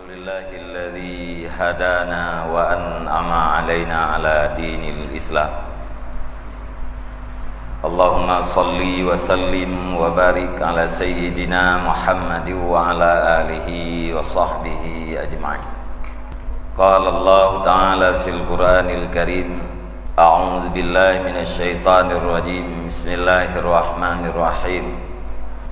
Alhamdulillahilladzi hadana wa an'ama alaina ala dinil Islam. Allahumma salli wa sallim wa barik ala sayyidina Muhammad wa ala alihi wa sahbihi ajma'in. Qala Allah ta'ala fil Qur'anil Karim, a'udzu billahi minasy syaithanir rajim. Bismillahirrahmanirrahim.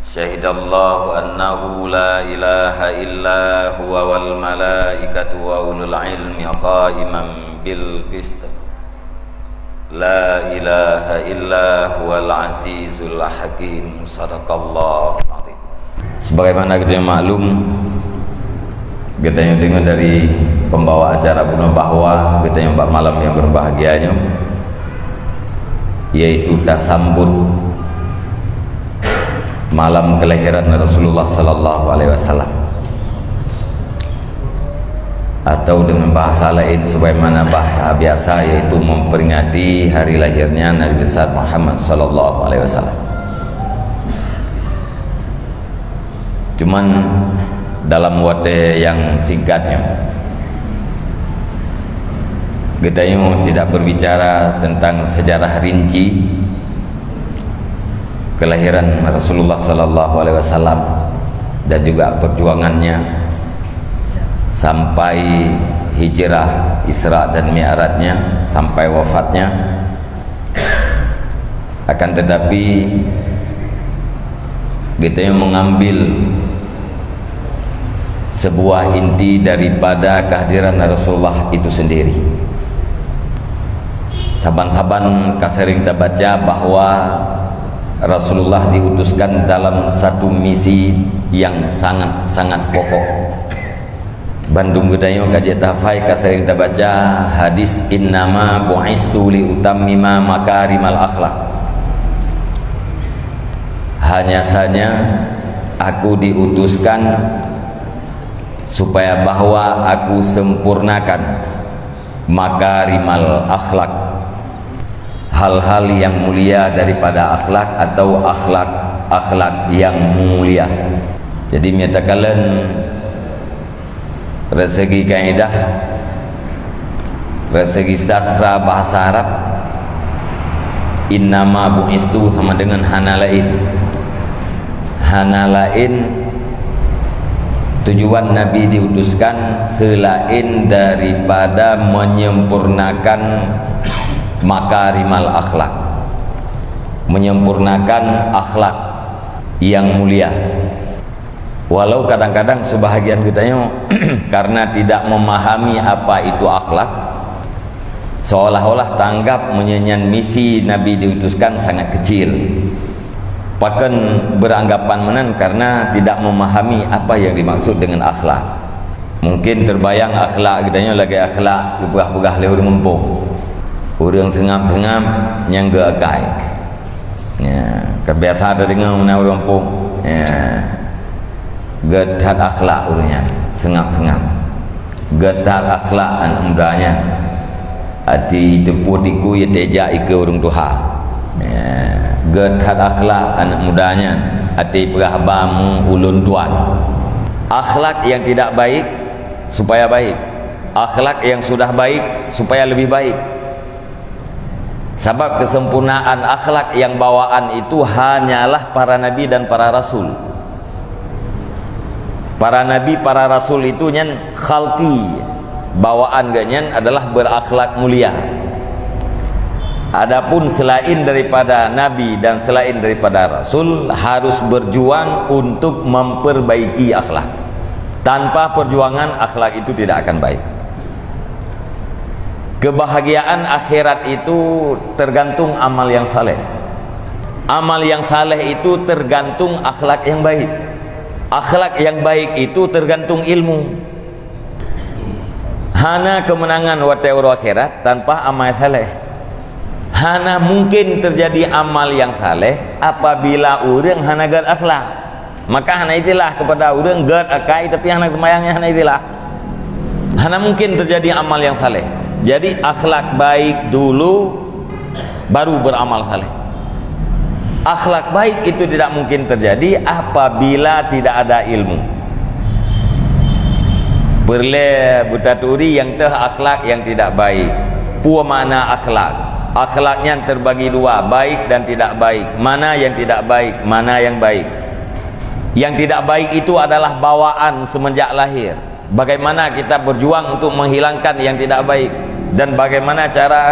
Syahidallahu annahu la ilaha illa huwa wal malaikatu wa ulul ilmi qa'iman bil qist. La ilaha illa huwal azizul hakim. Sadaqallahu azim. Sebagaimana kita maklum, kita yang dengar dari pembawa acara Bunuh bahwa kita yang malam yang berbahagianya, yaitu tasambut malam kelahiran Rasulullah sallallahu alaihi wasallam, atau dengan bahasa lain sebagaimana bahasa biasa, yaitu memperingati hari lahirnya Nabi besar Muhammad sallallahu alaihi wasallam. Cuman dalam waktu yang singkatnya, kita tidak berbicara tentang sejarah rinci kelahiran Rasulullah sallallahu alaihi wasallam dan juga perjuangannya sampai hijrah, Isra dan Mi'rajnya sampai wafatnya. Akan tetapi kita yang mengambil sebuah inti daripada kehadiran Rasulullah itu sendiri. Saban-saban kasering kita baca bahwa Rasulullah diutuskan dalam satu misi yang sangat-sangat pokok. Bandung gedayo kaji tafai kasering kita baca hadis innama bu'istu li utammima makarimal akhlak. Hanya saja aku diutuskan supaya bahwa aku sempurnakan makarimal akhlak, hal-hal yang mulia daripada akhlak atau akhlak yang mulia. Jadi menyatakan resegi kaidah, resegi sastra bahasa Arab, innama bu'istu sama dengan hanalain. Hanalain tujuan Nabi diutuskan selain daripada menyempurnakan makarimal akhlak, menyempurnakan akhlak yang mulia. Walau kadang-kadang sebahagian kitanya karena tidak memahami apa itu akhlak, seolah-olah tanggap menyenyan misi Nabi diutuskan sangat kecil, bahkan beranggapan menan karena tidak memahami apa yang dimaksud dengan akhlak. Mungkin terbayang akhlak kitanya lagi akhlak begah-begah lewat mempung, orang sengam-sengam yang geakai ya, kebiasaan ada dengar mana orang pun ya, getat akhlak orangnya sengam-sengam, getat akhlak anak mudanya hati teputiku ya tejak ike orang tuha ya, getat akhlak anak mudanya hati perahbamu ulun tuan. Akhlak yang tidak baik supaya baik, akhlak yang sudah baik supaya lebih baik. Sebab kesempurnaan akhlak yang bawaan itu hanyalah para nabi dan para rasul. Para nabi, para rasul itu nyen khalqi, bawaan ganyan adalah berakhlak mulia. Adapun selain daripada nabi dan selain daripada rasul harus berjuang untuk memperbaiki akhlak. Tanpa perjuangan akhlak itu tidak akan baik. Kebahagiaan akhirat itu tergantung amal yang saleh. Amal yang saleh itu tergantung akhlak yang baik. Akhlak yang baik itu tergantung ilmu. Hana kemenangan watauru akhirat tanpa amal saleh. Hana mungkin terjadi amal yang saleh apabila orang hana gad akhlak. Maka hana itilah kepada orang gad akai tapi hana kemayangnya hana itilah. Hana mungkin terjadi amal yang saleh. Jadi akhlak baik dulu baru beramal saleh. Akhlak baik itu tidak mungkin terjadi apabila tidak ada ilmu. Perle butaturi yang teh akhlak yang tidak baik. Pua makna akhlak. Akhlaknya terbagi dua, baik dan tidak baik. Mana yang tidak baik, mana yang baik. Yang tidak baik itu adalah bawaan semenjak lahir. Bagaimana kita berjuang untuk menghilangkan yang tidak baik, dan bagaimana cara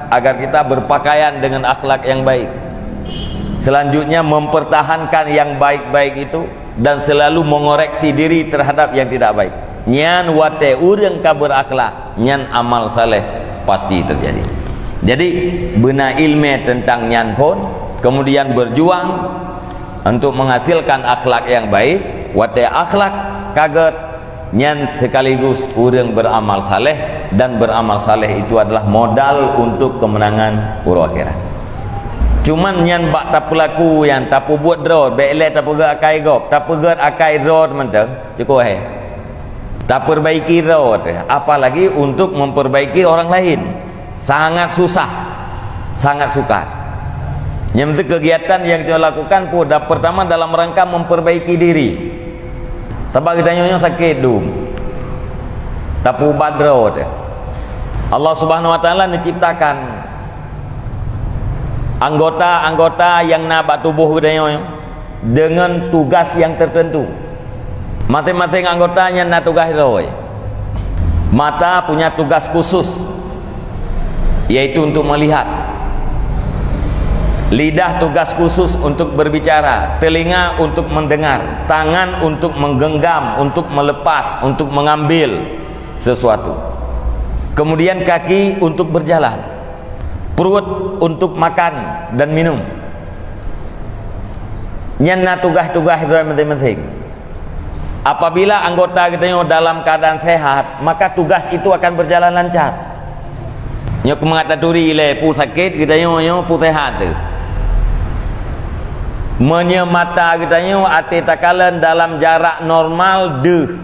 agar kita berpakaian dengan akhlak yang baik. Selanjutnya mempertahankan yang baik-baik itu dan selalu mengoreksi diri terhadap yang tidak baik. Nyan wate urang ka berakhlak, nyan amal saleh pasti terjadi. Jadi bena ilmu tentang nyan pun, kemudian berjuang untuk menghasilkan akhlak yang baik. Wate akhlak kaget nyan sekaligus urang beramal saleh, dan beramal saleh itu adalah modal untuk kemenangan uru akhirat. Cuman nyan bak tak pelaku yang tak buat road, bele tak pegat akai gop, tak pegat akai road menteng, cukup tak perbaiki road, apalagi untuk memperbaiki orang lain. Sangat susah, sangat sukar. Yang kegiatan yang kita lakukan pun pertama dalam rangka memperbaiki diri. Sebab kita nyonya sakit dum, tak ubat road. Allah Subhanahu Wa Taala menciptakan anggota-anggota yang nabak tubuh kita dengan tugas yang tertentu. Masing-masing anggotanya nak tugas roy. Mata punya tugas khusus, yaitu untuk melihat. Lidah tugas khusus untuk berbicara. Telinga untuk mendengar. Tangan untuk menggenggam, untuk melepas, untuk mengambil sesuatu. Kemudian kaki untuk berjalan. Perut untuk makan dan minum. Nyana tugas-tugas roy masing-masing. Apabila anggota kita dalam keadaan sehat, maka tugas itu akan berjalan lancar. Nyok mengaturi le pu sakit kita pu sehat tu. Menyemata kita ati takalan dalam jarak normal deh.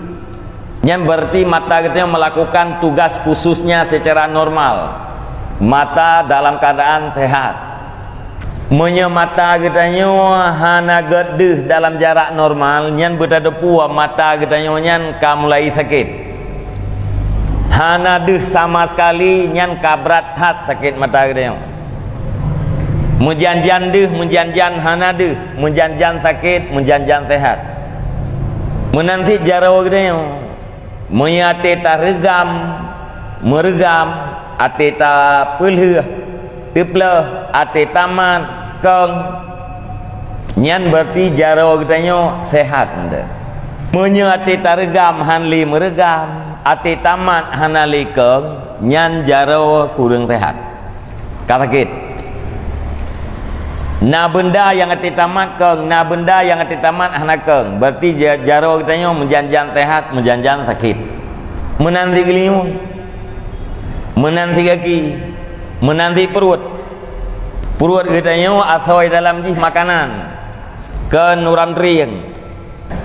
Yang berarti mata kita melakukan tugas khususnya secara normal. Mata dalam keadaan sehat. Menyemata kita hana gedeh dalam jarak normal, nyan bertadepu mata kita nyan ka mulai sakit. Hana deh sama sekali nyan kabrat hat sakit mata kita. Menjanjan deh, menjanjan hana deh, menjanjan sakit, menjanjan sehat. Menanti jarau kita menyate ta regam, meregam, ate ta peleh, tepleh, ate taman keng, nyan berarti jarau kita sehat nda. Menyate ta regam hanli meregam, ate taman hanali keng, nyan jarau kurang sehat. Kata sakit. Na benda yang ati tamat keng, na benda yang ati tamat hana keng. Berarti jarau kita menjanjan sehat, menjanjan sakit. Menanti gelimu, menanti kaki, menanti perut. Perut kita asoi dalam jih makanan. Ken uram trieng.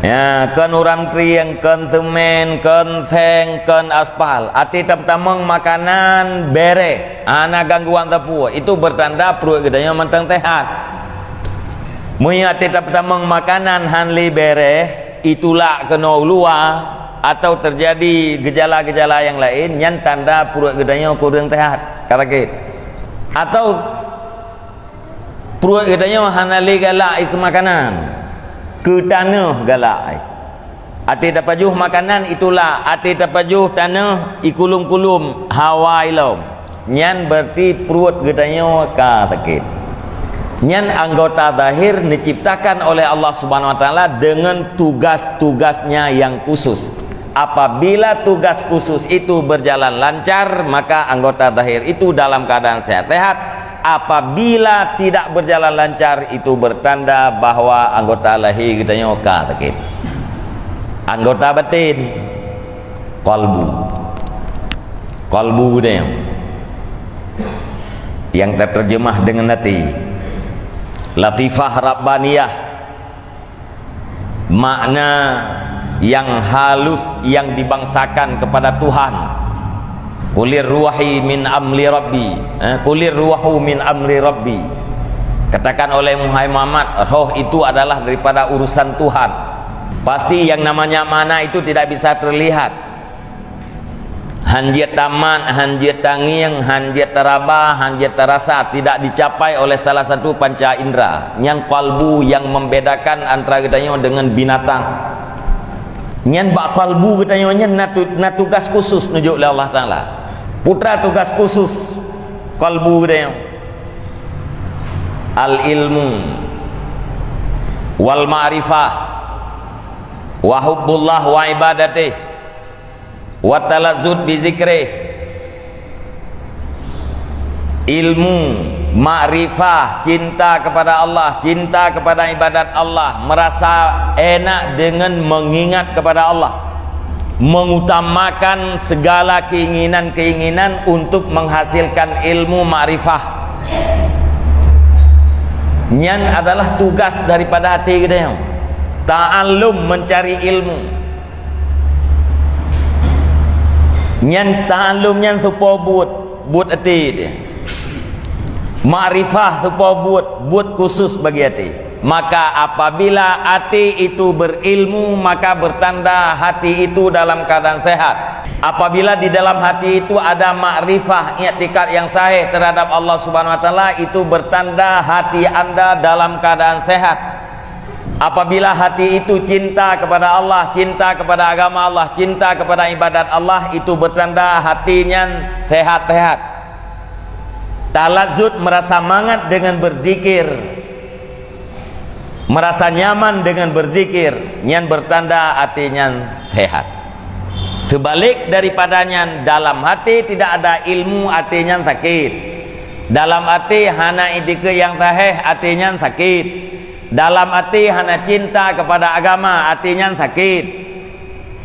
Ya, ken uram trieng, ken semen, ken seng, ken aspal. Ati tamang makanan bere, ana gangguan tepu. Itu bertanda perut kita mentang sehat. Munya ati tamang makanan hanli bere, itulah kena luar atau terjadi gejala-gejala yang lain yang tanda perut kita kurang sehat. Kata kita. Atau perut kita hanali galak itu makanan. Ke tanah galak. Ati tapajuh makanan itulah, ati tapajuh tanah ikulum-kulum hawa ilom. Nyan berarti perut kita ka sakit. Nyan anggota zahir diciptakan oleh Allah Subhanahu Wa Taala dengan tugas-tugasnya yang khusus. Apabila tugas khusus itu berjalan lancar, maka anggota zahir itu dalam keadaan sehat-sehat. Apabila tidak berjalan lancar, itu bertanda bahwa anggota lahir kita ka sakit. Anggota batin, qalbu dia yang terterjemah dengan hati. Latifah Rabbaniyah, makna yang halus yang dibangsakan kepada Tuhan. Kulir ruhi min amri rabbi, kulir ruhu min amri rabbi. Katakan oleh Muhammad, roh itu adalah daripada urusan Tuhan. Pasti yang namanya mana itu tidak bisa terlihat. hanjit tamat, hanjit tangiang, hanjit teraba, hanjit terasa tidak dicapai oleh salah satu panca indera. Yang kalbu yang membedakan antara katanya dengan binatang. Yang bak kalbu katanya na tugas khusus nujuk oleh Allah Taala. Putra tugas khusus kalbu katanya. Al ilmu wal ma'rifah wa hubbullah wa ibadatih wa talazzud bi zikrih. Ilmu, makrifah, cinta kepada Allah, cinta kepada ibadat Allah, merasa enak dengan mengingat kepada Allah, mengutamakan segala keinginan-keinginan untuk menghasilkan ilmu makrifah. Nyan adalah tugas daripada hati kita. Ta'allum, mencari ilmu. Nyan ta'allum nyan supaya buat hati dia. Ma'rifah supaya buat khusus bagi hati. Maka apabila hati itu berilmu, maka bertanda hati itu dalam keadaan sehat. Apabila di dalam hati itu ada ma'rifah, i'tikad yang sahih terhadap Allah Subhanahu wa taala, itu bertanda hati Anda dalam keadaan sehat. Apabila hati itu cinta kepada Allah, cinta kepada agama Allah, cinta kepada ibadat Allah, itu bertanda hatinya sehat-sehat. Talazzud, merasa semangat dengan berzikir, merasa nyaman dengan berzikir, yang bertanda hatinya sehat. Sebalik daripadanya, dalam hati tidak ada ilmu, hatinya sakit. Dalam hati hana i'tikad yang sahih, hatinya sakit. Dalam hati hana cinta kepada agama, hatinya sakit.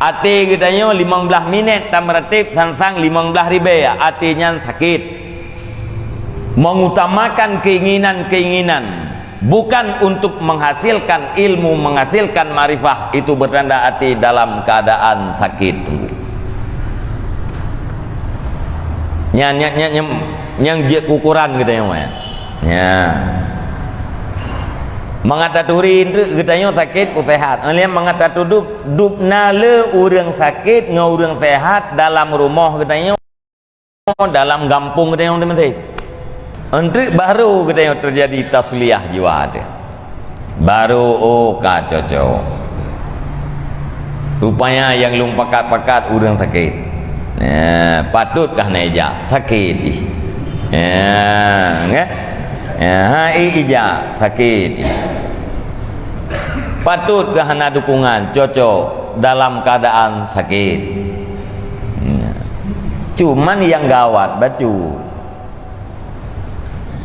Hati kitanya 15 minit tam ratib sansang 15 ribu, hatinya sakit. Mengutamakan keinginan-keinginan bukan untuk menghasilkan ilmu, menghasilkan ma'rifah, itu bertanda hati dalam keadaan sakit. Yang jek ukuran kita yang mana? Ya. Mengataturi itu katanya sakit ku sehat. Alian mengatatu dup nale orang sakit ngau orang sehat dalam rumah katanya, dalam kampung katanya teman-teman. Untuk baru katanya terjadi tasliyah jiwa hati. Baru cocok. Rupanya yang lung pakat-pakat orang sakit. Patutkah naija sakit ija sakit. Patutkah hana dukungan cocok dalam keadaan sakit. Cuman yang gawat baju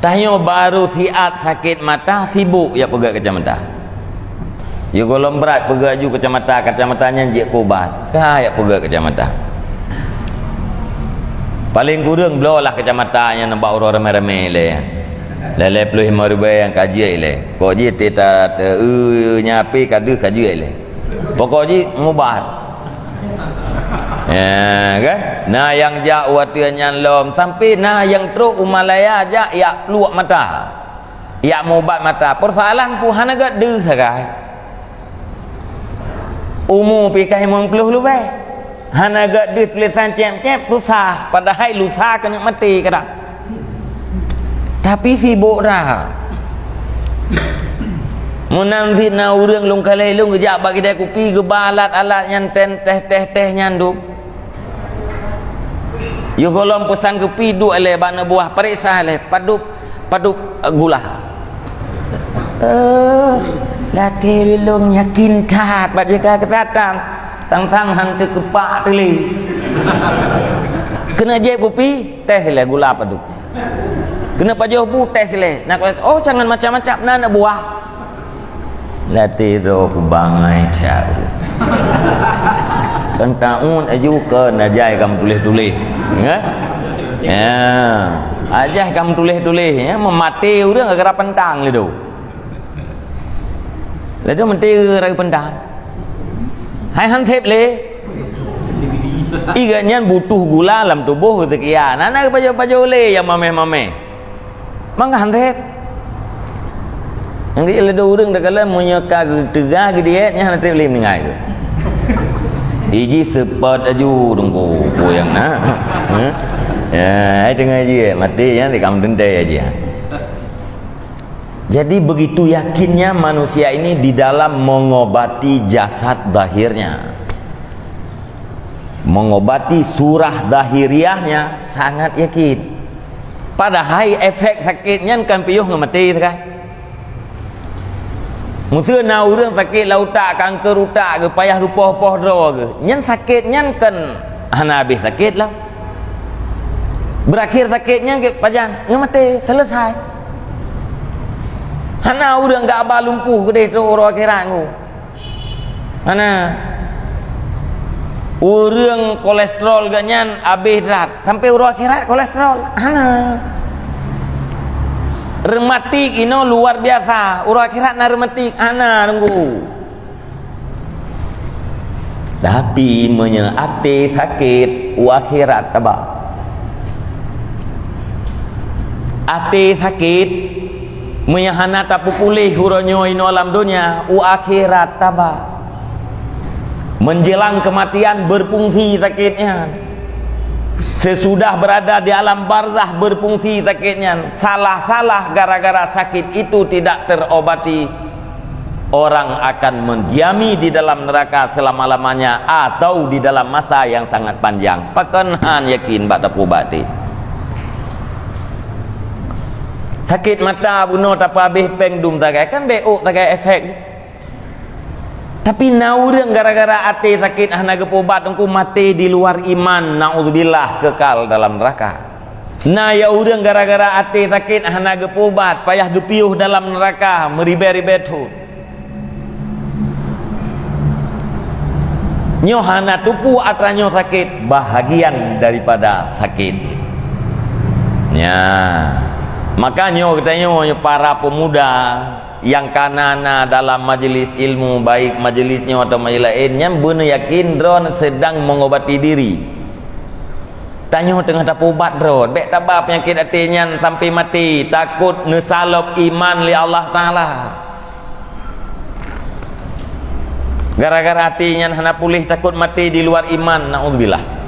tahyo baru siat sakit mata sibuk ya pegang kacamata. Ya golong berat pegang ju kacamatanya je kubat kaya pegang kacamata. Paling kurang belolah kacamatanya nampak orang ramai-ramai le. Lele 25,000 yang kaji le. Kok je teta nyapi kadu kaji le. Pokok je ngubat. Ya kan? Nah yang ja watiannya lom sampai nah yang truk umalaya ja ya peluak mata. Ya mubat mata. Persoalan ku hanaga de sagai. Umu pikai mengpeluh lu bae. Hanaga de tulisan cep-cep susah, padahal lusa kena mati kadang. Tapi sibuk dah. Munam fitnah urang lung kalai lung gejak bagi dia kopi ke alat-alat yang teh nyandu. Yo golong pesan kopi du ale bana buah periksa ale paduk gula. Latih lung yakin tat bajaga kesehatan. Sang-sang hantu kepak teli. Kena je kopi teh le gula paduk. Kena pajau bu teh le. Nak jangan macam-macam nak buah. Latih do kubangai cak. Kan taun aju ke najai kamu tulis-tulis. Ya. Ya. Ajah kamu tulis-tulis ya memati urang gara pentang le do. Le do menti gara pentang. Hai hansip le. Iganya butuh gula dalam tubuh sekian. Nana pajau-pajau le yang mame-mame. Mangga hansip. Yang dia le do urang dak kala menyeka tegah ke dia nya hansip le mengai tu. Iji sepet aju tunggu yang ya dengar je mati ya di kampung teh aja. Jadi begitu yakinnya manusia ini di dalam mengobati jasad zahirnya, mengobati surah zahiriahnya, sangat yakin. Padahal efek sakitnya kan piuh ngemati kan. Musuh nau urang sakit lautak kanker utak ke payah rupoh-poh dro ke. Nyen sakitnya kan hana habis sakit lah. Berakhir sakitnya ke pajan ngemati selesai. Hana urang gak abah lumpuh gede tu orang akhirat ku. Hana urang kolesterol ganyan habis berat sampai orang akhirat kolesterol. Hana rematik ino luar biasa, orang akhirat na rematik ana nunggu. Tapi menyate sakit akhirat tabah. Ate sakit menyahana tapu pulih huronyo ino alam dunia akhirat tabah. Menjelang kematian berfungsi sakitnya. Sesudah berada di alam barzah berfungsi sakitnya. Salah-salah gara-gara sakit itu tidak terobati, orang akan mendiami di dalam neraka selama-lamanya atau di dalam masa yang sangat panjang. Pakenhan yakin bak tapu bati. Sakit mata bunuh tak habis pengdum tagai kan beuk tagai efek. Tapi naurang gara-gara ate sakit hana gepobat engku mati di luar iman, naudzubillah kekal dalam neraka. Nah ya urang gara-gara ate sakit hana gepobat payah gepiuh dalam neraka meribe-ribe tu. Nyo hana tupu atranyo sakit bahagian daripada sakit. Ya. Makanya katanya para pemuda yang kanana dalam majelis ilmu, baik majelisnya atau majelis lainnya, benar yakin drone sedang mengobati diri. Tanya tengah tapu obat drone, bek tabah penyakit hatinya sampai mati, takut nesalop iman li Allah Ta'ala. Gara-gara hatinya hana pulih takut mati di luar iman, na'udzubillah.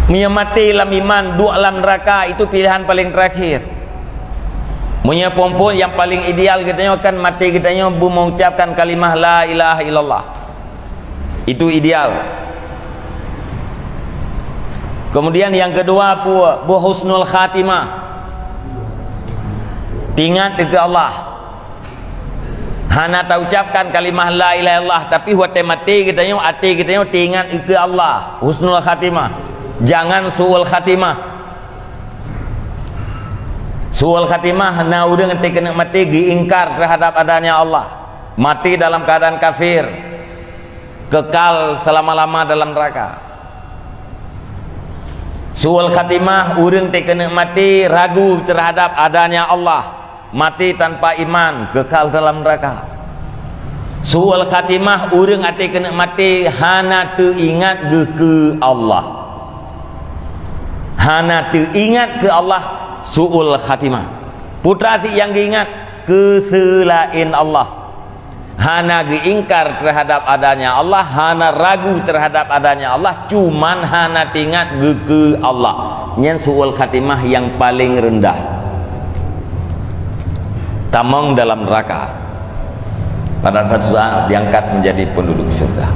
Mia mati dalam iman, dua alam neraka itu pilihan paling terakhir. Punya perempuan yang paling ideal katanya akan mati katanya mengucapkan kalimah la ilaha illallah. Itu ideal. Kemudian yang kedua bu husnul khatimah. Ingat ke Allah. Hana tak ucapkan kalimah la ilaha illallah tapi waktu mati katanya hati katanya ingat ke Allah. Husnul khatimah. Jangan suul khatimah. Suul khatimah na urang ente kena mati diingkar terhadap adanya Allah, mati dalam keadaan kafir, kekal selama-lama dalam neraka. Suul khatimah urang ente kena mati ragu terhadap adanya Allah, mati tanpa iman, kekal dalam neraka. Suul khatimah urang ente kena mati hana teu ingat ke Allah, hana teu ingat ke Allah. Su'ul khatimah. Putra si yang diingat keselain Allah, hana diingkar terhadap adanya Allah, hana ragu terhadap adanya Allah, cuman hana tingat ke Allah. Nyen su'ul khatimah yang paling rendah, tamong dalam neraka, pada suatu saat diangkat menjadi penduduk surga.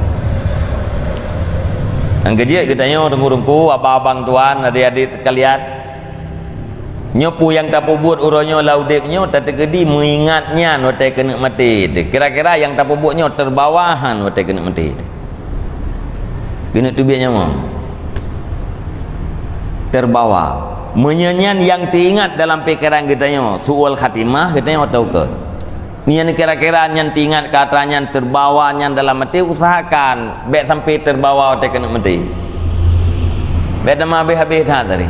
Yang kedua katanya rengku-rengku abang-abang tuan adik-adik sekalian, nyopu yang tak buat uronyo laudipnyo tak tergedi mengingatnya waktu kena mati. Kira-kira yang tak buatnya terbawahan waktu kena mati. Kena tu biarnya mau terbawa. Menyanyian yang diingat dalam pikiran kita nyo suul khatimah kita tahu ke. Nian kira-kira yang diingat katanya terbawa yang dalam mati, usahakan baik sampai terbawa waktu kena mati. Baik dah habis-habis dah tadi.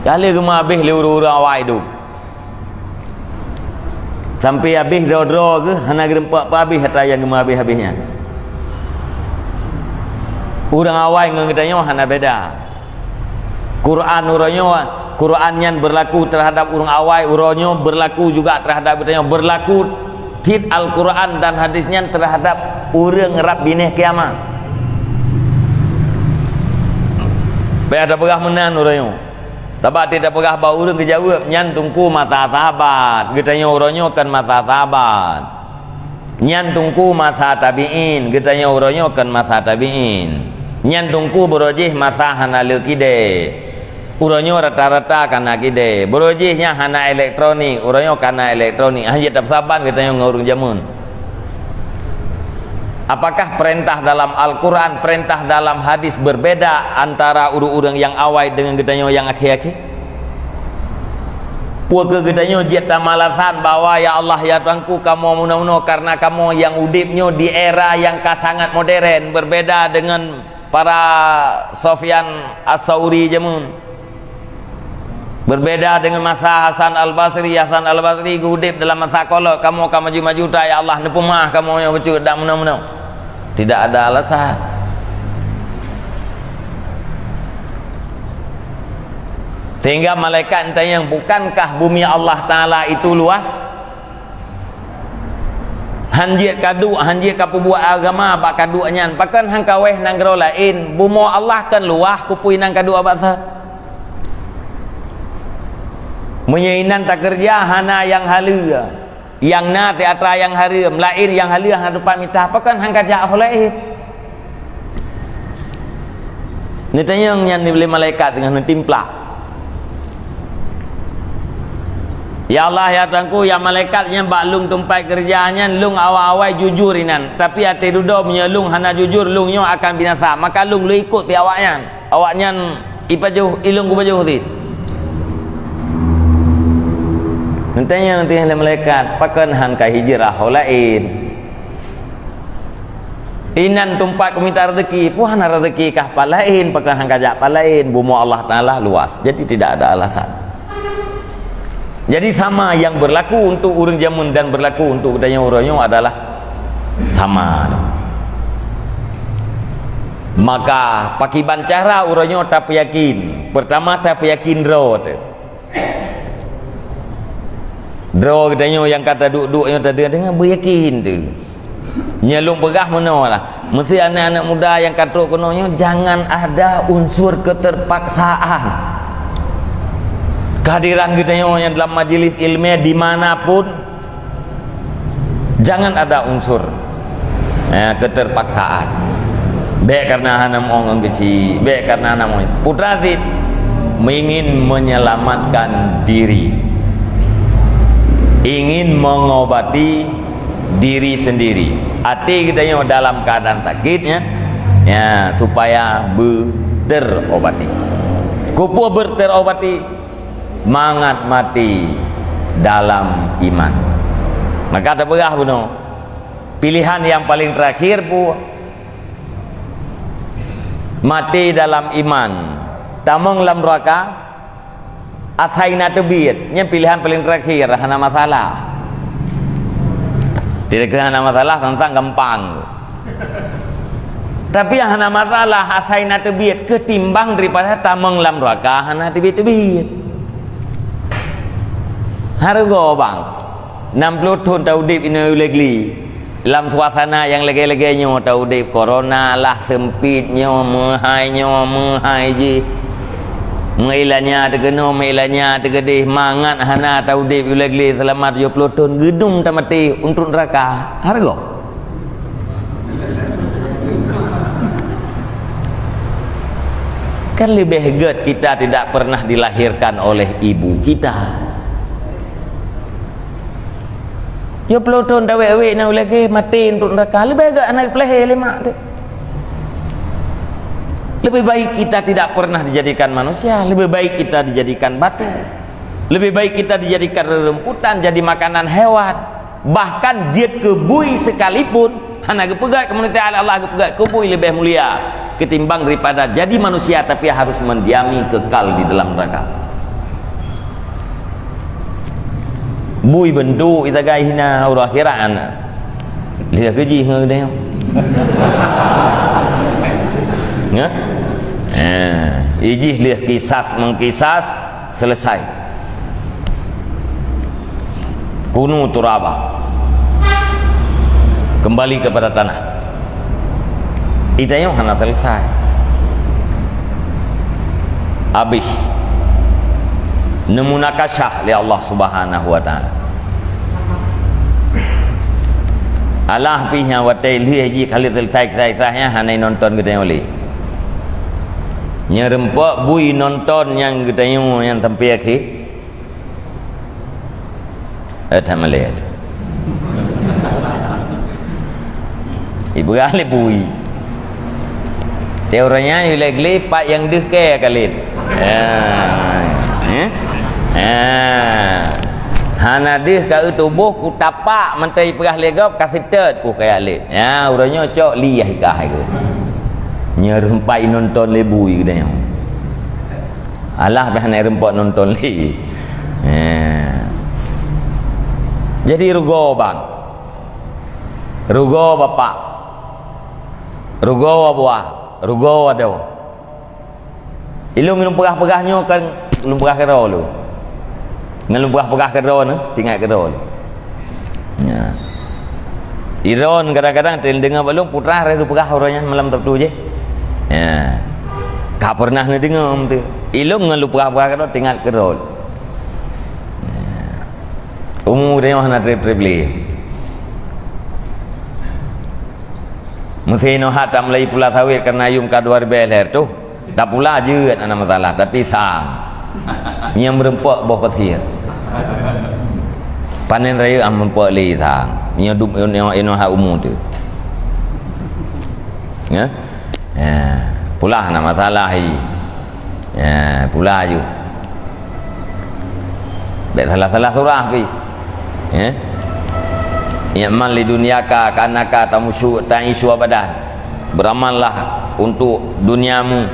Kali rumah habis luru-luru awal itu sampai habis dro-dro ke hana gerempak apa habis hatta yang rumah habis-habisnya. Urang awal dengan katanya hana beda. Quran uronyo, Quran yang berlaku terhadap urang awal, uronyo berlaku juga terhadap katanya, berlaku tit Al-Quran dan hadisnya terhadap urang rap bineh kiamat. Baik ada pegah menan uranyo. Tabak tidak pegah bau urang dijawab nyan tungku masa sahabat. Getanya uranyo kan masa sahabat. Nyan tungku masa tabi'in. Getanya uranyo kan masa tabi'in. Nyan tungku berojih masa hana lekide. Uranyo rata-rata kana kide. Berojihnya hana elektronik. Uranyo kana elektronik. Hanya tak saban getanya ngurung jamun. Apakah perintah dalam Al-Quran, perintah dalam hadis berbeda antara urang-urang yang awal dengan gedanyo yang akhir-akhir? Puaka gedanyo jeta malasan bahwa ya Allah ya Tuhanku kamu muno-muno karena kamu yang udipnyo di era yang sangat modern, berbeda dengan para Sofyan As-Sauri jamun. Berbeda dengan masa Hasan Al-Basri. Hasan Al-Basri udip dalam masa kolot, kamu maju-maju tak ya Allah nepumah kamu yang betul dak muno-muno. Tidak ada alasan. Sehingga malaikat tanya, bukankah bumi Allah Ta'ala itu luas? Hanjir kadu, hanjir kapu buat agama bak kadu nyan. Pakan hang kaweh nang gero lain. Bumi Allah kan luas kupui nang kadu abak sah. Menyainan tak kerja hana yang halia. Yang na teatra yang haram, lain yang halia hadapan mita. Apakah hang kerja lain? Ni tanya yang dibeli malaikat dengan timplak. Ya Allah ya Tuhanku, ya malaikatnya bak lung tumpai kerjanya, lung awal-awal jujur inan. Tapi hati dudo punya lung hana jujur, lungnyo akan binasa. Maka lung lu ikut si awaknya. Awaknya ipajuh, ilung kupajuh ti. Nantinya nanti yang malaikat pakan hang ka hijrah lain. Inan tumpat kuminta rezeki, puhana rezeki kah palain, pakan hang kajak palain. Bumi Allah Ta'ala luas. Jadi tidak ada alasan. Jadi sama yang berlaku untuk urang jamun dan berlaku untuk udanya uranyo adalah sama. Maka pakiban cara uranyo tak yakin. Pertama tak yakin road. Draw katanya yang kata duk-duk yang tadi dengan beryakin tu. Nyelung pegah mana lah. Mesti anak-anak muda yang kata kononyo jangan ada unsur keterpaksaan. Kehadiran katanya yang dalam majlis ilmiah dimanapun jangan ada unsur keterpaksaan. Baik karena anak orang kecil, baik karena anak orang. Putra Zid ingin menyelamatkan diri. Ingin mengobati diri sendiri. Hati kita yang dalam keadaan sakitnya ya supaya terobati. Kupu terobati, mangat mati dalam iman. Maka ada berah buno. Pilihan yang paling terakhir bu mati dalam iman. Tamong lam neraka. Asaina tebit, nya pilihan paling terakhir hana masalah. Tidak kena hana masalah tentang gampang. Tapi yang hana masalah asaina tebit ketimbang daripada tamang lam neraka hana tebit-tebit. Harga bang 60 tahun taudip ini legli. Dalam suasana yang lega-leganya taudip corona lah sempitnya menghai je. Mengilannya terkena, mengilannya tergedih, mangat hana taudip ulegli selamat 70 tahun gedung tak mati untuk neraka. Harga. Kan lebih hebat kita tidak pernah dilahirkan oleh ibu kita. 70 tahun tak wek-wek nak ulegli mati untuk neraka. Lebih hebat anak pelahir lemak tu. Lebih baik kita tidak pernah dijadikan manusia. Lebih baik kita dijadikan batu. Lebih baik kita dijadikan rerumputan, jadi makanan hewan. Bahkan dia kebui sekalipun, hana kepegat kemanusiaan Allah kepegat kebui lebih mulia ketimbang daripada jadi manusia tapi harus mendiami kekal di dalam neraka. Bui bentuk kita gai hina urang akhirat anak. Lihat keji ngedeh. Ya? Ijih lihat kisas mengkisas selesai. Kunu turaba. Kembali kepada tanah. Itu yang hana selesai. Habis nemu nakashah li Allah Subhanahu wa taala. Allah pihnya watai lihat je kali selesai-selesainya hanai nonton kita yang boleh. Nyerempak bui nonton yang kita yang sampai akhir. Ada melihat. Ibu kali bui. Teoranya ni lagi pak yang deh ke kali. Hana deh ka tubuh ku tapak mentai perah legap kasih tet ku kaya lit. Ya urangnya cok liah ikah ke. Nyerempai nonton lebui ke dia. Alah bahana rempak nonton li. Jadi rugo bang. Rugo bapak. Rugo buah. Rugo ada. Ilung perah-perahnya kan belum perah kera lu. Dengan lumpah perah kera ni, tinggal kera lu. Ya. Iron kadang-kadang dengar belum putra regu perah orangnya malam tertu je. Ya. Tak pernah ni dengar tu. Ilung dengan lumpah kera tinggal kera lu. Umur dia mana trip-trip Mesti nohat tak mulai pula sawit kerana yum kaduar beler tu. Tak pula je ada masalah tapi sang. Yang merempak bawah petir. Panen raya am merempak li sang. Yang duk nohat umur tu. Ya. Ya, pula ada masalah hi. Ya, pula je. Baik salah-salah surah pi. Ya. I'mal li dunyaka kanaka tamusyu ta'isu abadan. Beramallah untuk duniamu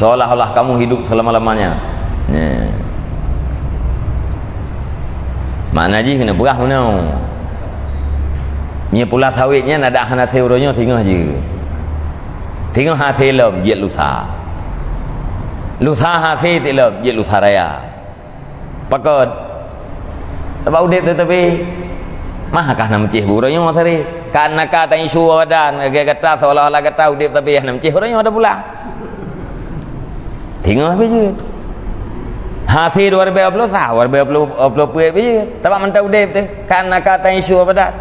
seolah-olah kamu hidup selama-lamanya. Ya. Makna je kena berah mana. Nya pula sawitnya nak ada hana seuronya tinggal je. Tinggal hasilom je lusa. Lusa hasil tilom je lusa raya. Pakot. Sebab udah tetapi mahakah nak mencih buranya masari karena kata isu wadan kata seolah-olah kata udah tapi nak mencih buranya ada pula tinggal apa je hasil 2020 sah 2020 puai je tapi mentah udah tu karena kata isu wadan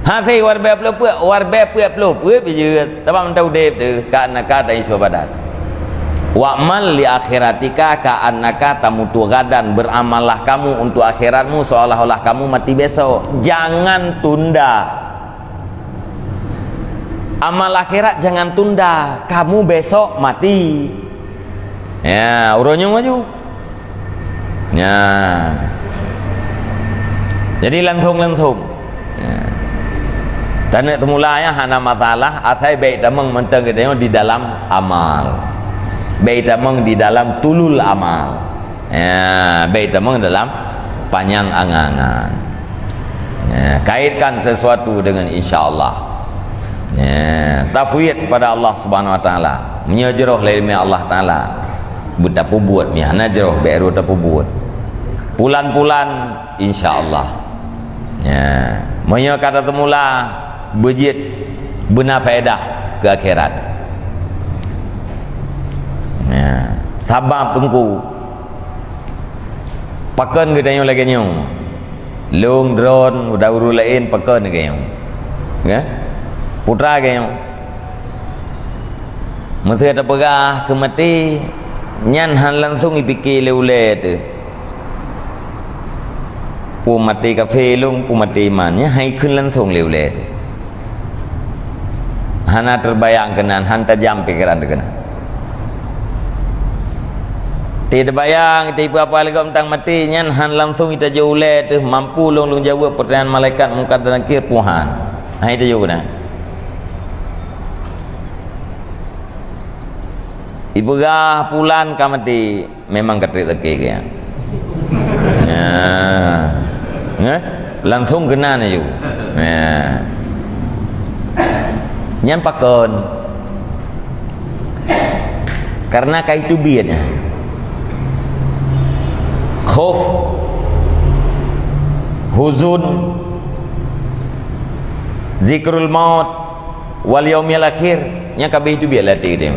hasil 2020 puai je tapi mentah udah tu karena kata isu wadan wa'mal li akhiratika ka'annaka tamutu gadan. Beramallah kamu untuk akhiratmu seolah-olah kamu mati besok. Jangan tunda amal akhirat, jangan tunda. Kamu besok mati. Ya, urunnya maju. Ya. Jadi langsung. Ya. Tanya temulanya hana masalah asai baik tamang mentang kita di dalam amal. Baik tamang di dalam tulul amal. Ya, baik tamang dalam panjang angan-angan. Ya, kaitkan sesuatu dengan insya-Allah. Ya, tafwid pada Allah Subhanahu wa taala. Menyajroh ilmu Allah taala. Betapu buat mi hanajroh beru tapu buat. Pulan-pulan insya-Allah. Ya, moyo kata temula bejit benar faedah ke akhirat. Ya, sabar pengku. Pakan kita yang lagi nyong. Long drone udah uru lain pakan ke nyong. Ya? Putra ke nyong. Mesti ada pegah ke mati nyan han langsung dipikir le tu. Pu mati kafe lung pu mati mannya hai kun langsung le tu. Hana terbayang kenan han tajam pikiran kenan. Tidak bayang tiba apa lagi tentang mati nyan han langsung kita jauh le tu mampu long jawab pertanyaan malaikat mungkat dan nakir puhan. Ha itu juga dah. Ibu gah pulan ka mati memang ketrik teki ke. Ya. Ya, langsung kena ni juga. Ya. Nyan pakon. Karena kaitu biatnya. Khauf, huzun, zikrul maut, wal yaumil akhir, nya kabeh itu biar latih dia.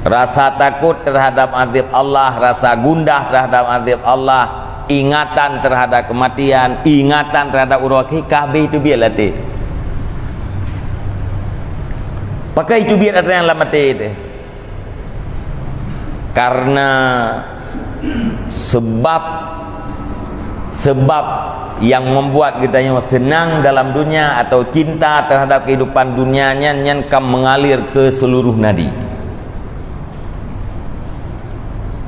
Rasa takut terhadap azab Allah, rasa gundah terhadap azab Allah, ingatan terhadap kematian, ingatan terhadap urwaki, kabeh itu biar latih. Pakai itu biar ada yang lamati itu. Karena sebab yang membuat kita senang dalam dunia atau cinta terhadap kehidupan dunianya nyan kam mengalir ke seluruh nadi.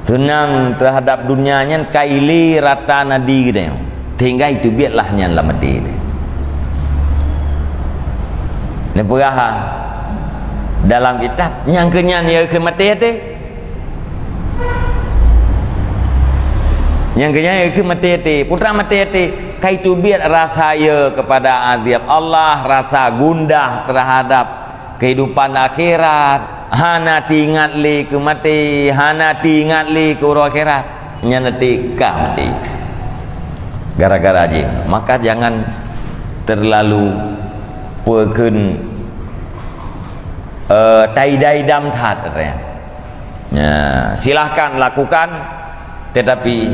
Senang terhadap dunianya kaili rata nadi gitu. Sehingga itu biarlah nyan lamati itu. Ini peraha dalam kitab yang kenyan ya ke mati itu. Yang kenyang itu mati-hati, putra mati-hati, kaitu biar rasa ya kepada azab Allah, rasa gundah terhadap kehidupan akhirat, hana tingat li ke mati, hana tingat li ke urang akhirat, nyanati kah mati. Gara-gara aja, maka jangan terlalu pekeun taidai damtat katanya. Ya, silahkan lakukan, tetapi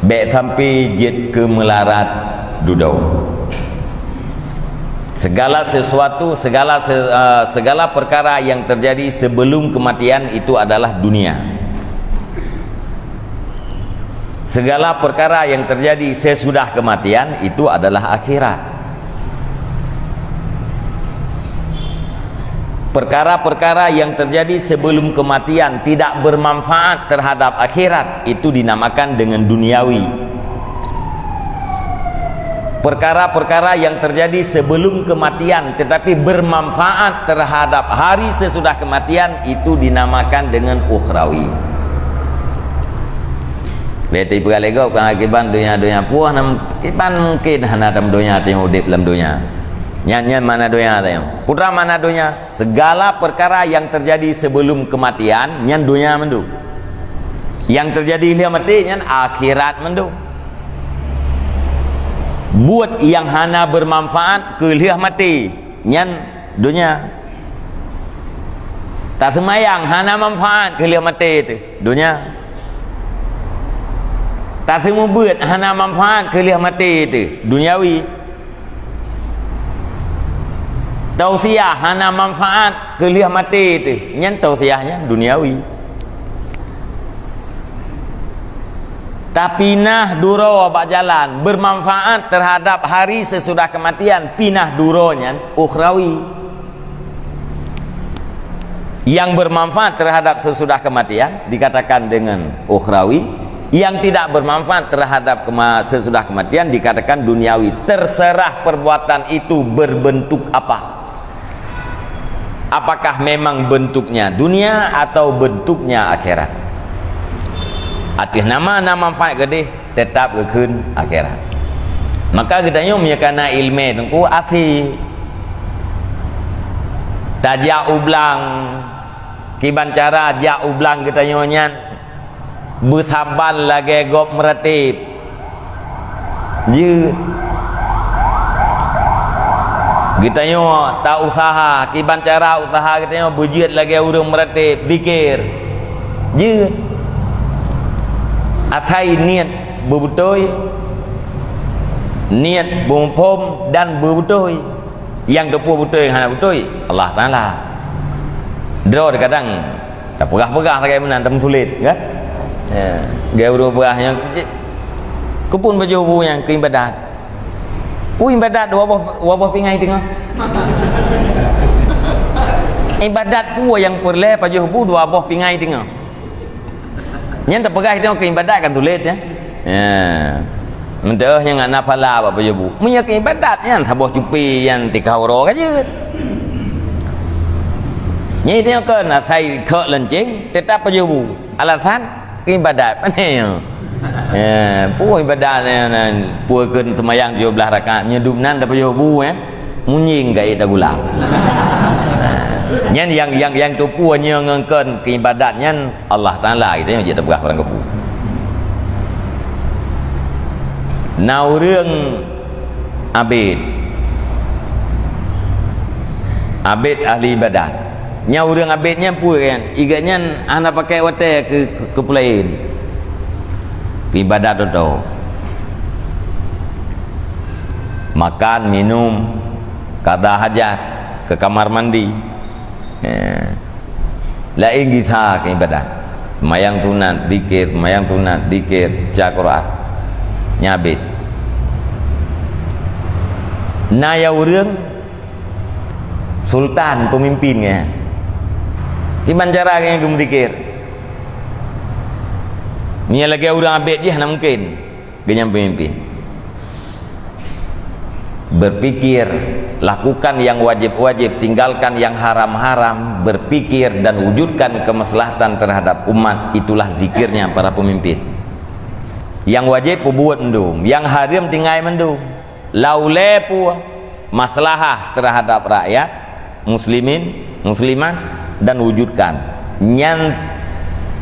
baik sampai jet ke melarat dudau. Segala sesuatu, segala perkara yang terjadi sebelum kematian itu adalah dunia. Segala perkara yang terjadi sesudah kematian itu adalah akhirat. Perkara-perkara yang terjadi sebelum kematian tidak bermanfaat terhadap akhirat, itu dinamakan dengan duniawi. Perkara-perkara yang terjadi sebelum kematian tetapi bermanfaat terhadap hari sesudah kematian, itu dinamakan dengan ukhrawi. Beti pergalego kang akiban dunia puah nam kiban mungkin hana dalam dunia teng udip dalam dunia. Nyanyian mana dunia tayang putra mana dunia, segala perkara yang terjadi sebelum kematian nyan dunia mendu, yang terjadi lihat mati nyan akhirat mendu. Buat yang hana bermanfaat ke lihat mati nyan dunia, tak semayang hana manfaat ke lihat mati itu dunia, tak semua buat hana manfaat ke lihat mati itu duniawi. Tausiah hana manfaat ke lihat mati itu nyan tausiahnya duniawi. Tapi pinah duro bak jalan bermanfaat terhadap hari sesudah kematian, pinah duronya ukhrawi. Yang bermanfaat terhadap sesudah kematian dikatakan dengan ukhrawi, yang tidak bermanfaat terhadap sesudah kematian dikatakan duniawi. Terserah perbuatan itu berbentuk apa. Apakah memang bentuknya dunia atau bentuknya akhirat? Atis nama manfaat gede tetap keun akhirat. Maka kita punya kana ilmu tengku afi tajak ublang kiban cara jak ublang kita nyonya bersabar lagi gop meretip je kita nyo tak usaha kiban cara usaha kita nyo bujit lagi urung meretip dikir je asai niat berbutoi, niat bumpom dan berbutoi. Yang kepu butoi yang hana butoi Allah Ta'ala draw kadang tak pegah-pegah lagi mana tem sulit kan ya gaya urung pegahnya kupun baju bu yang ke ibadat ibadat wabah pingai tengah ibadat pu yang perle baju bu dua boh pingai tengah nyen tak pegang tengok ke ibadat kan tulis ya. Mentah yang nak nafala apa je bu. Punya ke ibadat yang habis cupi yang 3 euro aja. Nyi tengok ke nak sai ke lencing tetap aja bu. Alasan ke ibadat mana ya. Pu ibadat pu keun semayang 17 rakaat nyedup nan dapat bu ya. Munying gai ta gula. Nyan yang tupu nya ngengkeun ke ibadatnya Allah Ta'ala itu yang jadi berkah orang kepu. Nau เรื่อง Abid abid ahli ibadat. Nya urang abidnya pun kan iganya ana pakai wate ke pulain ibadat tu makan minum qada hajat ke kamar mandi lain kisah ke ibadat mayang tunat dikir baca Quran nyabit na ya urang sultan pemimpinnya gimana caranya kamu dikir ni lagi orang abid je nak mungkin genyam pemimpin berpikir lakukan yang wajib-wajib tinggalkan yang haram-haram berpikir dan wujudkan kemaslahatan terhadap umat itulah zikirnya para pemimpin yang wajib buat mendum yang haram tinggal mendum laule pu maslahah terhadap rakyat muslimin muslimah dan wujudkan nyan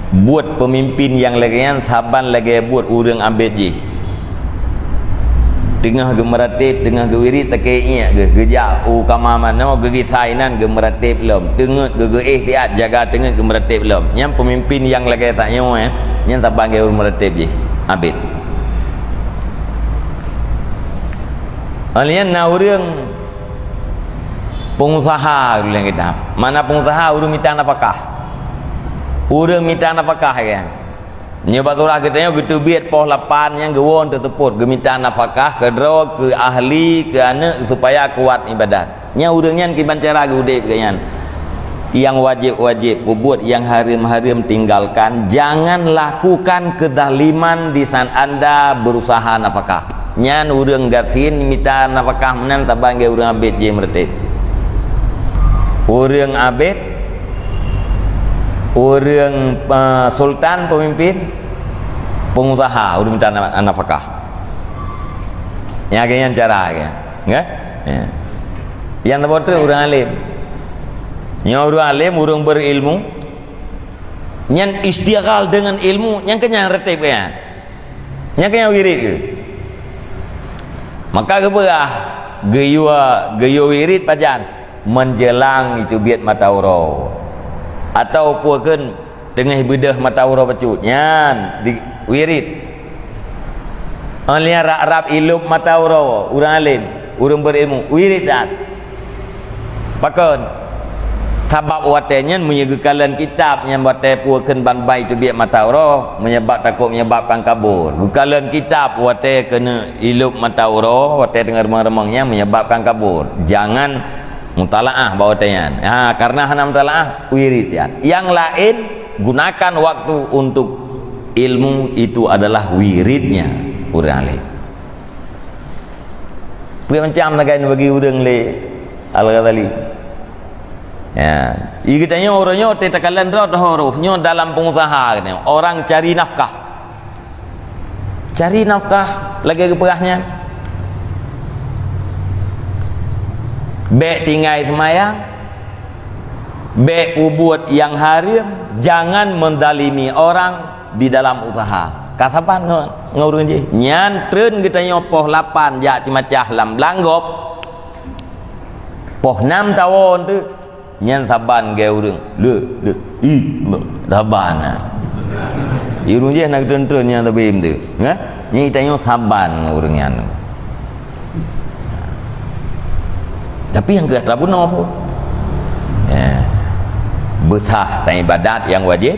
buat pemimpin yang lagian saban lagi buat urang ambet je tengah gemeratip tengah gewiri takeinya gejak kama mana gegi sainan gemeratip lom tengut gege ihtiat jaga tengut gemeratip lom nyan pemimpin yang lagi tak nyawa nyan tak panggil gemeratip je ambet alian na urang pengusaha dulu yang kita mana pengusaha urang minta nafkah kan nyebat orang katanya gitu biat poh lapan yang gewon teteput geminta nafkah ke dro ke ahli ke anak supaya kuat ibadat nya urangnya kiban cara gudep kanyan yang wajib-wajib buat yang haram-haram tinggalkan jangan lakukan kezaliman di saat anda berusaha nafkah nyan urang gatin minta nafkah menan tabang ge urang abid je mertib urang abid urang sultan pemimpin pengusaha urang minta nafkah nya geunya cara ya yang terbotre urang alim nya urang alim urang berilmu nyan istighal dengan ilmu yang kenyang retib ya nya kenyang wirid ke maka keberah geyo wirid pajan menjelang itu biat matauro atau puakeun tengah bedah matauro pecut nyan di wirid alia rap ilup matauro urang alim urang berilmu wirid dat pakeun sabab watenya menyegekalan kitab yang wate puakeun banbai itu biat matauro menyebabkan kabur gukalan kitab wate kena ilup matauro wate dengar remang-remangnya menyebabkan kabur jangan mutalaah bawatnya karena hana mutalaah wirid ya yang lain gunakan waktu untuk ilmu itu adalah wiridnya urang alim macam lain bagi urang le al-Ghazali ya ikatanya orangnya tetakalan hurufnya dalam pengusaha orang cari nafkah lagi keperahnya baik tinggal semayang baik buat yang haram jangan mendalimi orang di dalam usaha kasapan ngurung je nyantren kita nyopoh 8 jak cimacah lam langgop poh 6 tahun tu nyan saban ge urang le saban urang je nak tren-tren yang tabim tu nyi kita nyo saban urang nyan tapi yang kata pun apa ya besar dan ibadat yang wajib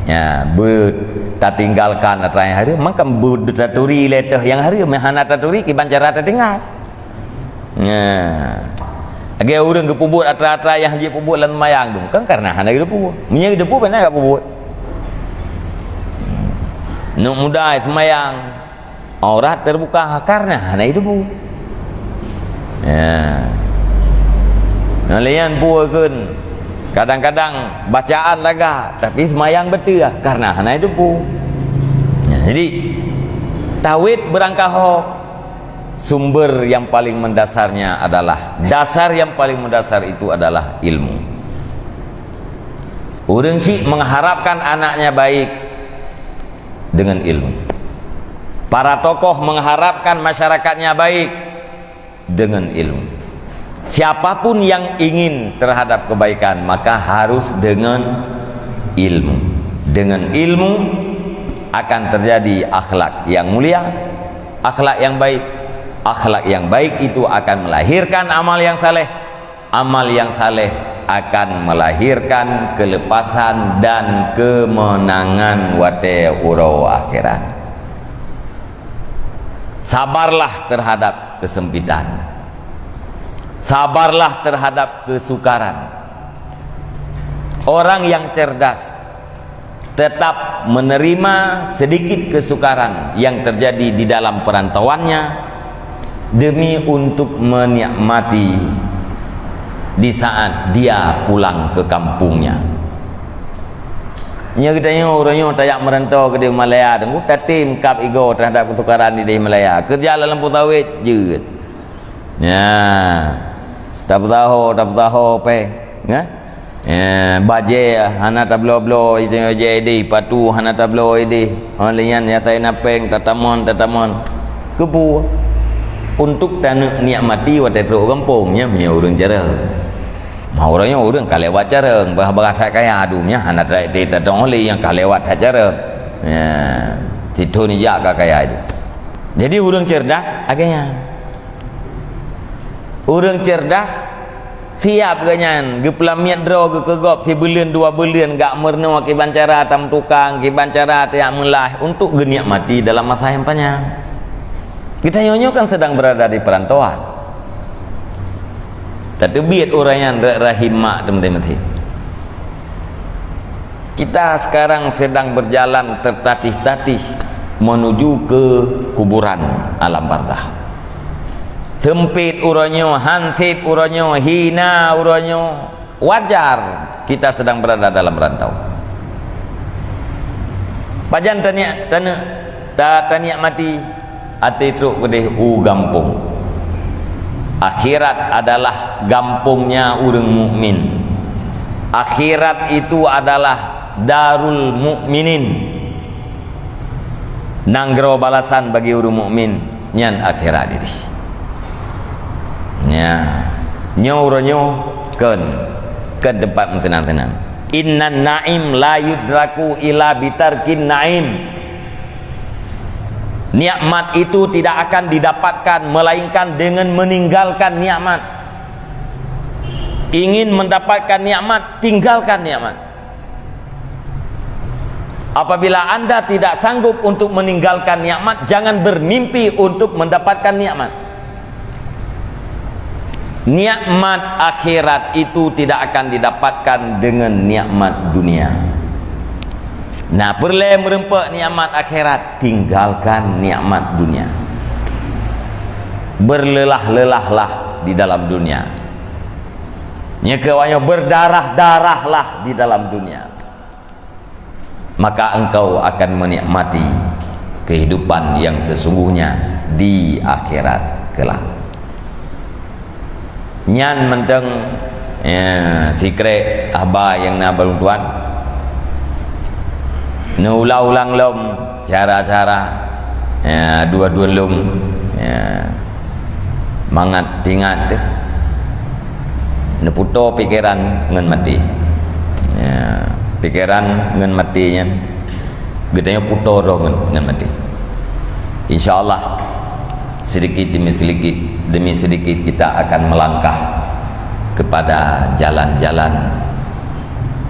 ya tak tinggalkan atau yang hari maka berdaturi letah yang hari mahana taturi kiban cara tertinggal ya age urang ke pubut atra-atra yang haji pubut lan mayang dong kan karena hana hidup pubut nya hidup pubut benar gak pubut nu muda semayang aurat terbuka karena hana hidup pubut ya nalian buakeun kadang-kadang bacaan laga tapi semayang betul karena hana itu pu jadi tauhid berangkah sumber yang paling mendasarnya adalah dasar yang paling mendasar itu adalah ilmu urang si mengharapkan anaknya baik dengan ilmu para tokoh mengharapkan masyarakatnya baik dengan ilmu siapapun yang ingin terhadap kebaikan maka harus dengan ilmu. Dengan ilmu akan terjadi akhlak yang mulia, akhlak yang baik. Akhlak yang baik itu akan melahirkan amal yang saleh. Amal yang saleh akan melahirkan kelepasan dan kemenangan wate uro akhirat. Sabarlah terhadap kesempitan. Sabarlah terhadap kesukaran. Orang yang cerdas tetap menerima sedikit kesukaran yang terjadi di dalam perantauannya demi untuk menikmati di saat dia pulang ke kampungnya. Nya katanya orangnya tak merantau ke di Malaya tunggu tatim kap ego terhadap kesukaran di Malaya. Kerja dalam putawit je. Ya. Tak tahu pe. Ya. Baje hana tablo-blo itu jadi patu hana tablo ini. Halian ya saya napeng tatamon kebu untuk tanah nikmati wate teruk kampungnya punya urang cara. Mau orangnya urang kalewat cara bahasa kaya adunya hana tak oleh yang kalewat cara. Ya, itu ni jaga kaya itu. Jadi urang cerdas agaknya. Urang cerdas siap ganyan gepelamiat dro kegop si bulan 2 bulan gak merno ke bancara tam tukang ke bancara tiak melah untuk genikmati dalam masa yang panjang. Kita nyonyo kan sedang berada di perantauan. Terbiat orang yang rahimah teman-teman. Kita sekarang sedang berjalan tertatih-tatih menuju ke kuburan alam barzah. Sempit uranyo, hansip uranyo, hina uranyo. Wajar kita sedang berada dalam rantau. Pajan tanya mati ati truk gede gampung. Akhirat adalah gampungnya urang mukmin. Akhirat itu adalah darul mukminin. Nanggro balasan bagi urang mukmin nyan akhirat ini. Nya nyoronyo ke depan tenang-tenang. Innan naim la yudraku ila bitarkin naim. Nikmat itu tidak akan didapatkan melainkan dengan meninggalkan nikmat. Ingin mendapatkan nikmat, tinggalkan nikmat. Apabila Anda tidak sanggup untuk meninggalkan nikmat, jangan bermimpi untuk mendapatkan nikmat. Nikmat akhirat itu tidak akan didapatkan dengan nikmat dunia. Nah, perlu merempak nikmat akhirat, tinggalkan nikmat dunia. Berlelah-lelahlah di dalam dunia. Nyekawanya berdarah-darahlah di dalam dunia. Maka engkau akan menikmati kehidupan yang sesungguhnya di akhirat kelak. Nyan menteng sikre abah yang nabalung tuan ulang lom cara-cara dua-dua lom mangat tingat neputo pikiran ngen mati pikiran ngen matinya gedenya puto roh ngen mati. Insyaallah sedikit demi sedikit kita akan melangkah kepada jalan-jalan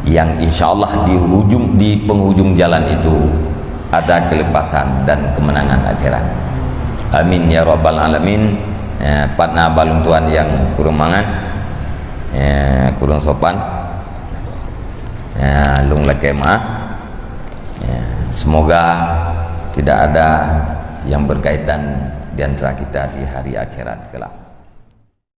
yang insyaallah di penghujung jalan itu ada kelepasan dan kemenangan akhirat. Amin ya rabbal alamin. Patna balung tuan yang kurang mangan, kurang sopan, lung lakema. Semoga tidak ada yang berkaitan di antara kita di hari akhirat kelak.